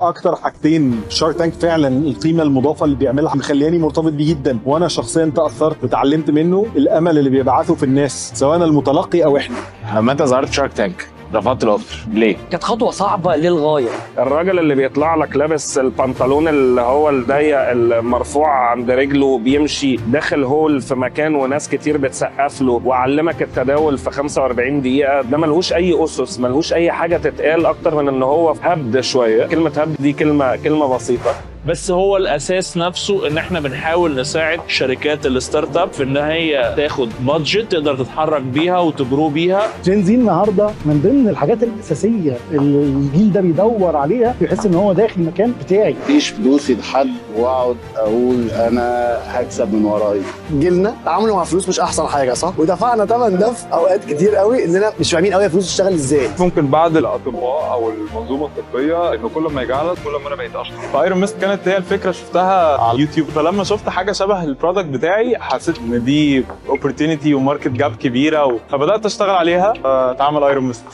اكتر حاجتين شارك تانك فعلا القيمه المضافه اللي بيعملها مخلياني مرتبط بيه جدا، وانا شخصيا تاثرت وتعلمت منه الامل اللي بيبعثه في الناس سواء المتلقي او احنا. لما انت ظهرت شارك تانك رفضت الاوفر ليه؟ كانت خطوه صعبه للغايه. الراجل اللي بيطلع لك لابس البنطلون اللي هو الضيق المرفوع عند رجله بيمشي داخل هول في مكان وناس كتير بتسقف له وعلمك التداول في 45 دقيقه، ده ملهوش اي اسس، ملهوش اي حاجه تتقال اكتر من ان هو هبد شويه. كلمه هبد دي كلمه بسيطه، بس هو الاساس نفسه ان احنا بنحاول نساعد شركات الستارت اب في ان هي تاخد بادجت تقدر تتحرك بيها وتجرو بيها. جين زي النهارده من ضمن الحاجات الاساسيه اللي الجيل ده بيدور عليها، بيحس ان هو داخل المكان بتاعي. مفيش فلوسي لحد واقعد اقول انا هكسب من وراي. جيلنا تعامله مع فلوس مش احسن حاجه، صح؟ ودفعنا ثمن ده في اوقات كتير قوي اننا مش فاهمين قوي الفلوس تشتغل ازاي. ممكن بعد الاطباء او المنظومه الطبيه انه كل ما يجعلك كل ما انا بقيت اشطر. فايرون ميست كانت هي الفكره، شفتها على اليوتيوب، فلما شفت حاجه شبه البرودكت بتاعي حسيت ان دي اوبورتونيتي وماركت جاب كبيره فبدات اشتغل عليها، اتعمل ايرون ميست.